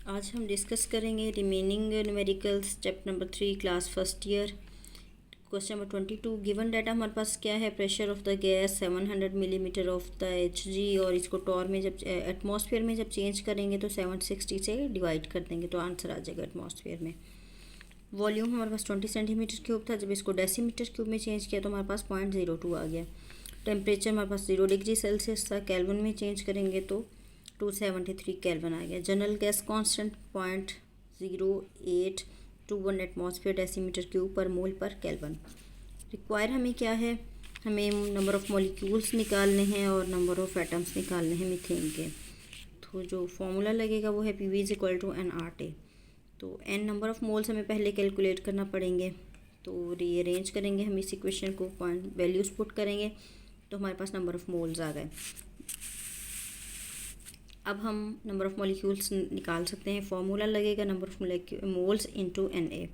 आज हम डिस्कस करेंगे remaining numericals chapter number 3 class first year. Question number 22। Given data हमारे पास क्या है, pressure of the gas 700 millimetre of the Hg, और इसको टॉर में जब एटमॉस्फेयर में जब चेंज करेंगे तो 760 से डिवाइड कर देंगे तो आंसर आ जाएगा एटमॉस्फेयर में। वॉल्यूम हमारे पास 20 सेंटीमीटर क्यूब था, जब इसको डेसीमीटर क्यूब में चेंज किया तो हमारे पास 0.02 आ गया। टेम्परेचर हमारे पास 0 डिग्री सेल्सियस था, केल्विन में चेंज करेंगे तो 273 केल्विन आ गया। General gas constant 0.0821 atmosphere decimetre cube पर मोल पर केल्विन। रिक्वायर हमें क्या है, हमें नंबर ऑफ़ मॉलिक्यूल्स निकालने हैं और नंबर ऑफ़ एटम्स निकालने हैं मीथेन के। तो जो फॉर्मूला लगेगा वो है PV = nRT। तो n नंबर ऑफ़ मोल्स हमें पहले कैलकुलेट करना पड़ेंगे, तो रीअरेंज करेंगे हम इस इक्वेशन को, पॉइंट वैल्यूज़ पुट करेंगे तो हमारे पास नंबर ऑफ़ मोल्स आ गए। अब हम नंबर ऑफ़ मॉलिक्यूल्स निकाल सकते हैं। फॉर्मूला लगेगा number of moles into Na।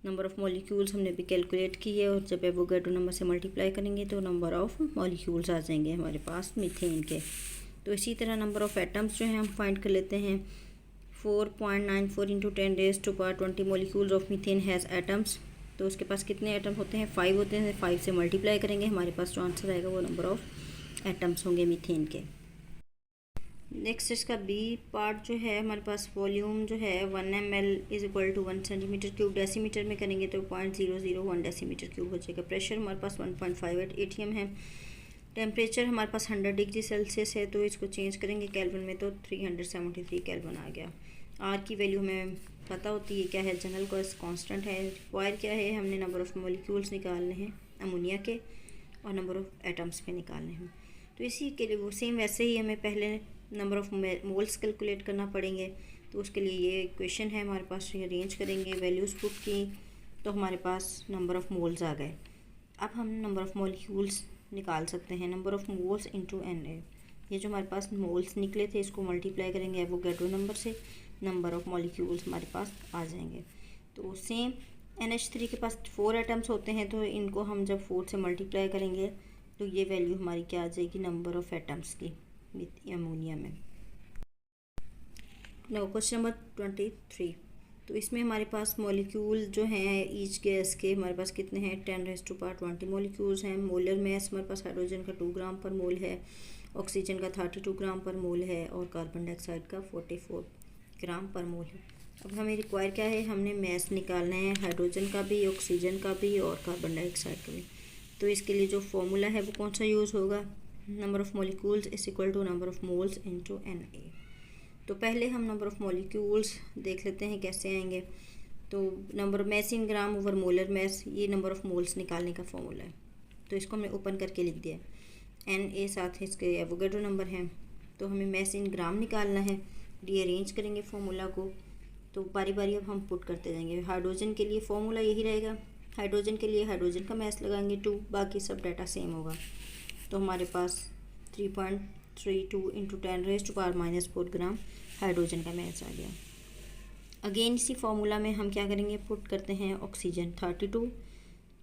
Number of molecules हमने भी कैलकुलेट की है, और जब एवोगैड्रो नंबर से मल्टीप्लाई करेंगे तो नंबर ऑफ़ मॉलिक्यूल्स आ जाएंगे हमारे पास मीथेन के। तो इसी तरह नंबर ऑफ़ एटम्स जो हैं हम फाइंड कर लेते हैं। 4.94 into 10⁻20 molecules of methane has atoms. तो उसके पास कितने एटम होते हैं, 5 होते हैं। 5 से मल्टीप्लाई करेंगे, हमारे पास जो आंसर आएगा वो नंबर ऑफ़ एटम्स होंगे मीथेन के। नेक्स्ट इसका बी पार्ट जो है, हमारे पास वॉल्यूम जो है 1 ml = 1 सेंटीमीटर क्यूब, डेसीमीटर में करेंगे तो 0.001 डेसीमीटर क्यूब हो जाएगा। प्रेशर हमारे पास 1.58 ATM है। टेम्परेचर हमारे पास 100 डिग्री सेल्सियस है, तो इसको चेंज करेंगे केल्विन में तो 373 केल्विन आ गया। आर की वैल्यू हमें पता होती है क्या है, जनरल गैस कांस्टेंट है। रिक्वायर क्या है, हमने नंबर ऑफ़ मॉलिक्यूल्स निकालने हैं अमोनिया के और नंबर ऑफ़ एटम्स पे निकालने हैं। तो इसी के लिए वो सेम वैसे ही हमें पहले नंबर ऑफ़ मोल्स कैलकुलेट करना पड़ेंगे। तो उसके लिए ये इक्वेशन है हमारे पास, ये अरेंज करेंगे, वैल्यूज़ पुट की तो हमारे पास नंबर ऑफ़ मोल्स आ गए। अब हम नंबर ऑफ़ मॉलिक्यूल्स निकाल सकते हैं, number of moles into Na। ये जो हमारे पास मोल्स निकले थे इसको मल्टीप्लाई करेंगे एवोगैड्रो नंबर से, नंबर ऑफ़ मॉलिक्यूल्स हमारे पास आ जाएंगे। तो सेम NH3 के पास 4 एटम्स होते हैं, तो इनको हम जब 4 से मल्टीप्लाई करेंगे तो ये वैल्यू हमारी क्या आ जाएगी, नंबर ऑफ़ एटम्स की अमोनिया में। No question number 23। तो इसमें हमारे पास मॉलिक्यूल जो हैं ईच गैस के हमारे पास कितने हैं, 10⁻20 मॉलिक्यूल्स हैं। मोलर मैस हमारे पास हाइड्रोजन का 2 ग्राम पर मोल है, ऑक्सीजन का 32 ग्राम पर मोल है, और कार्बन डाइऑक्साइड का 44 ग्राम पर मोल है। अब हमें रिक्वायर क्या है, हमने मैस निकालना है हाइड्रोजन का भी, ऑक्सीजन का भी और कार्बन डाइऑक्साइड का भी। तो इसके लिए जो फॉर्मूला है वो कौन सा यूज़ होगा, number of molecules = number of moles into Na। तो पहले हम नंबर ऑफ़ मॉलिक्यूल्स देख लेते हैं कैसे आएंगे। तो नंबर मैस इन ग्राम ओवर मोलर मैस, ये नंबर ऑफ़ मोल्स निकालने का फॉर्मूला है। तो इसको हमने ओपन करके लिख दिया। Na साथ इसके एवोगैड्रो नंबर हैं, तो हमें मैस इन ग्राम निकालना है। रीअरेंज करेंगे फॉर्मूला को, तो बारी बारी अब हम पुट करते जाएंगे। हाइड्रोजन के लिए फॉर्मूला यही रहेगा, हाइड्रोजन के लिए हाइड्रोजन का मैस लगाएंगे 2, बाकी सब डाटा सेम होगा। तो हमारे पास 3.32 इंटू 10⁻⁻4 ग्राम हाइड्रोजन का मैस आ गया। अगेन इसी फार्मूला में हम क्या करेंगे, पुट करते हैं ऑक्सीजन 32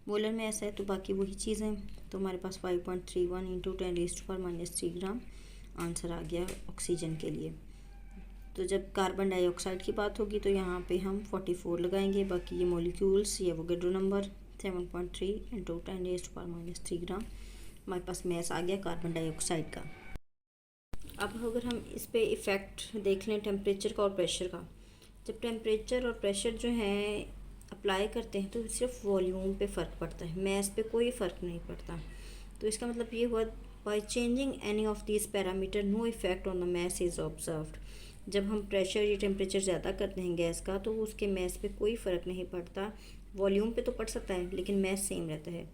मोलर मैस है, तो बाकी वही चीज़ है। तो हमारे पास 5.31 इंटू 10⁻³ ग्राम आंसर आ गया ऑक्सीजन के लिए। तो जब कार्बन डाइऑक्साइड की बात होगी तो यहाँ पे हम 44 लगाएंगे, बाकी ये मॉलिक्यूल्स, ये एवोगैड्रो नंबर 7.3 इंटू 10⁻³ ग्राम हमारे पास मैस आ गया कार्बन डाइऑक्साइड का। अब अगर हम इस पे इफ़ेक्ट देख लें टेम्परेचर का और प्रेशर का, जब टेम्परेचर और प्रेशर जो है अप्लाई करते हैं तो सिर्फ वॉल्यूम पे फ़र्क पड़ता है, मैस पे कोई फ़र्क नहीं पड़ता। तो इसका मतलब ये हुआ, by changing any of this parameter no effect on the mass is observed. जब हम प्रेशर या टेम्परेचर ज़्यादा करते हैं गैस का तो उसके मैस पे कोई फ़र्क नहीं पड़ता, वॉल्यूम पे तो पड़ सकता है लेकिन मैस सेम रहता है।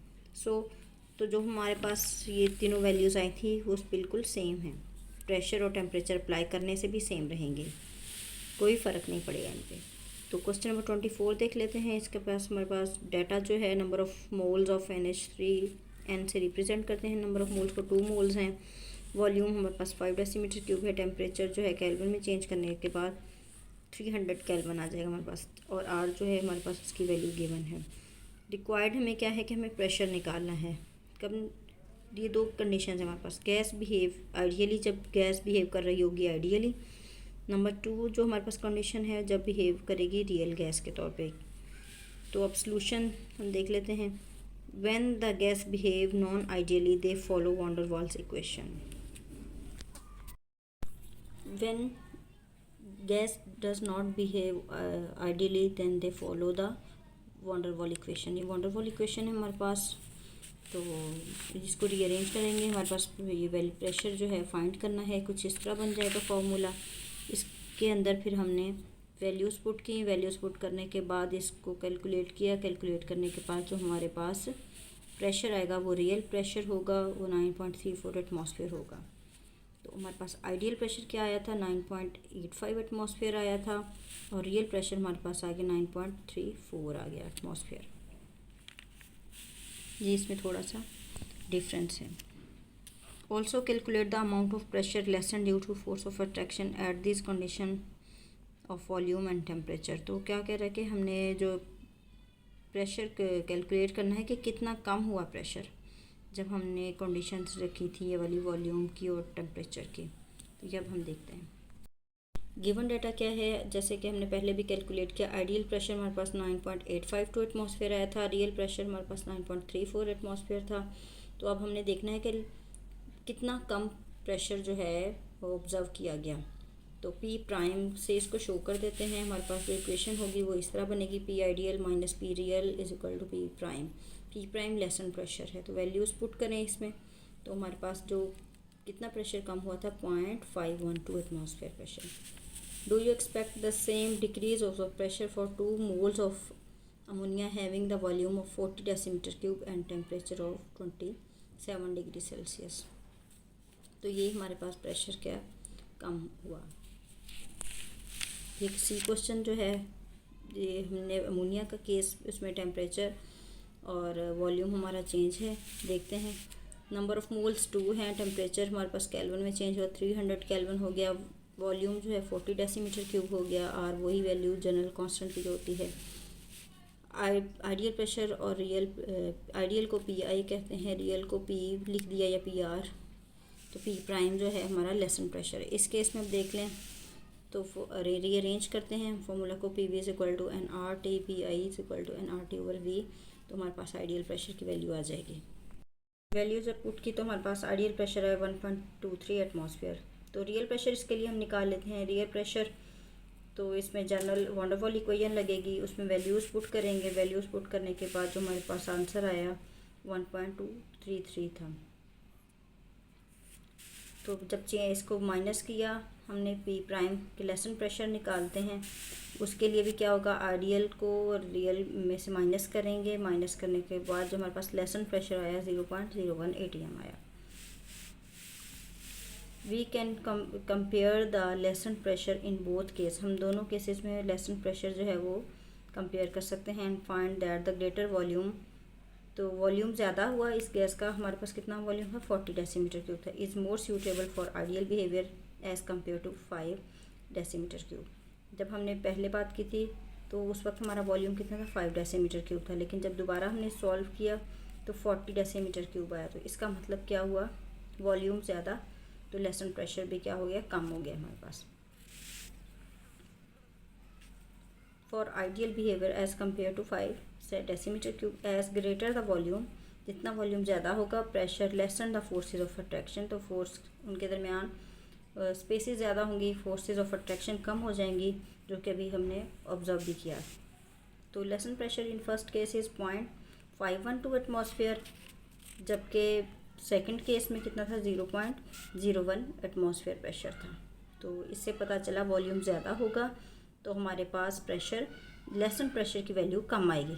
तो जो हमारे पास ये तीनों वैल्यूज़ आई थी वो बिल्कुल सेम हैं, प्रेशर और टेम्परेचर अप्लाई करने से भी सेम रहेंगे, कोई फ़र्क नहीं पड़ेगा इन पर। तो क्वेश्चन नंबर 24 देख लेते हैं। इसके पास हमारे पास डाटा जो है number of moles of NH3 N से रिप्रेजेंट करते हैं, नंबर ऑफ़ मोल्स को 2 मोल्स हैं। वॉल्यूम हमारे पास 5 डेसीमीटर क्यूब है। टेम्परेचर जो है केल्विन में चेंज करने के बाद 300 केल्विन आ जाएगा हमारे पास, और आर जो है हमारे पास इसकी वैल्यू गिवन है। रिक्वायर्ड हमें क्या है कि हमें प्रेशर निकालना है। कब, ये 2 कंडीशन है हमारे पास, गैस बिहेव आइडियली, जब गैस बिहेव कर रही होगी आइडियली, नंबर 2 जो हमारे पास कंडीशन है, जब बिहेव करेगी रियल गैस के तौर पे। तो अब सॉल्यूशन हम देख लेते हैं। When the gas behave non ideally they follow van der Waals equation. When gas does not behave ideally then they follow the van der Waal equation. ये वॉन डर वाल इक्वेशन है हमारे पास, तो इसको rearrange करेंगे। हमारे पास ये value pressure जो है फाइंड करना है, कुछ इस तरह बन जाएगा फॉर्मूला। इसके अंदर फिर हमने वैल्यूज़ पुट की, वैल्यूज़ पुट करने के बाद इसको कैलकुलेट किया। कैलकुलेट करने के बाद जो हमारे पास प्रेशर आएगा वो रियल प्रेशर होगा, वो 9.34 एटमॉस्फेयर होगा। तो हमारे पास आइडियल प्रेशर क्या आया था, 9.85 एटमॉस्फेयर आया था, और रियल प्रेशर हमारे पास आ गया 9.34 आ गया एटमॉस्फेयर। ये इसमें थोड़ा सा डिफरेंस है। Also calculate the amount of pressure lessen due to force of attraction at this condition of volume and temperature. तो क्या कह रहा है कि हमने जो प्रेशर कैलकुलेट करना है कि कितना कम हुआ प्रेशर जब हमने कंडीशंस रखी थी ये वाली वॉल्यूम की और टेम्परेचर की। तो ये अब हम देखते हैं। गिवन डाटा क्या है, जैसे कि हमने पहले भी कैलकुलेट किया। आइडियल प्रेशर हमारे पास 9.852 एटमॉस्फेयर आया था, रियल प्रेशर हमारे पास 9.34 एटमॉस्फेयर था। तो अब हमने देखना है कि कितना कम प्रेशर जो है वो ऑब्ज़र्व किया गया। तो पी प्राइम से इसको शो कर देते हैं। हमारे पास जो इक्वेशन होगी वो इस तरह बनेगी, P ideal minus P real is equal to P prime. P prime lessen pressure है, तो वैल्यूज़ पुट करें इसमें। तो हमारे पास जो कितना प्रेशर कम हुआ था, 0.512 atmosphere pressure. Do you expect the same decrease of the pressure for 2 moles of ammonia having the volume of 40 decimeter cube and temperature of 27 degree Celsius? तो ये हमारे पास प्रेशर क्या कम हुआ। ये सी क्वेश्चन जो है, ये हमने अमोनिया का केस, उसमें टेम्परेचर और वॉल्यूम हमारा चेंज है। देखते हैं। नंबर ऑफ़ मोल्स 2 हैं, टेम्परेचर हमारे पास केल्विन में चेंज हुआ, 300 केल्विन हो गया। वॉल्यूम जो है 40 डेसीमीटर क्यूब हो गया, और वही वैल्यू जनरल कांस्टेंट की जो होती है। आइडियल प्रेशर और रियल, आइडियल को पी आई कहते हैं, रियल को पी लिख दिया या पी आर। तो पी प्राइम जो है हमारा लेसन प्रेशर है। इस केस में अब देख लें तो रीअरेंज करते हैं फॉर्मूला को। P V is equal to n R T, P I is equal to n R T over V. तो हमारे पास आइडियल प्रेशर की वैल्यू आ जाएगी। वैल्यू जब पुट की तो हमारे पास आइडियल प्रेशर है 1.23 एटमॉस्फेयर। तो रियल प्रेशर इसके लिए हम निकाल लेते हैं। रियल प्रेशर तो इसमें general von der Waal equation लगेगी, उसमें वैल्यूज़ पुट करेंगे। वैल्यूज़ पुट करने के बाद जो हमारे पास आंसर आया 1.233 था। तो जब इसको माइनस किया हमने, पी प्राइम के लेसन प्रेशर निकालते हैं। उसके लिए भी क्या होगा, आइडियल को रियल में से माइनस करेंगे। माइनस करने के बाद जो हमारे पास लेसन प्रेशर आया 0.01 ATM आया। We can compare the lessen pressure in both case. हम दोनों केसेस में लेसन प्रेशर जो है वो कंपेयर कर सकते हैं। And find that the greater volume, तो वॉल्यूम ज़्यादा हुआ इस गैस का, हमारे पास कितना वॉल्यूम है 40 डेसीमीटर क्यूब था, is more suitable for ideal behaviour as compare to 5 decimetre cube. जब हमने पहले बात की थी तो उस वक्त हमारा वॉल्यूम कितना था, 5 डेसीमीटर क्यूब था, लेकिन जब दोबारा हमने सॉल्व किया तो 40 डेसीमीटर क्यूब आया। तो इसका मतलब क्या हुआ, वॉल्यूम ज़्यादा तो लेसन प्रेशर भी क्या हो गया, कम हो गया हमारे पास। For ideal behaviour as compare to 5 decimetre cube, as greater the volume, जितना वॉल्यूम ज़्यादा होगा pressure lesser the forces of attraction, तो फोर्स उनके दरमियान स्पेसेस ज़्यादा होंगी, फोर्सेज ऑफ अट्रैक्शन कम हो जाएंगी, जो कि अभी हमने ऑब्जर्व भी किया। तो lesson pressure in first case is 0.512 atmosphere, जबकि सेकंड केस में कितना था, 0.01 एटमॉस्फेयर प्रेशर था। तो इससे पता चला वॉल्यूम ज़्यादा होगा तो हमारे पास प्रेशर, लेसन प्रेशर की वैल्यू कम आएगी।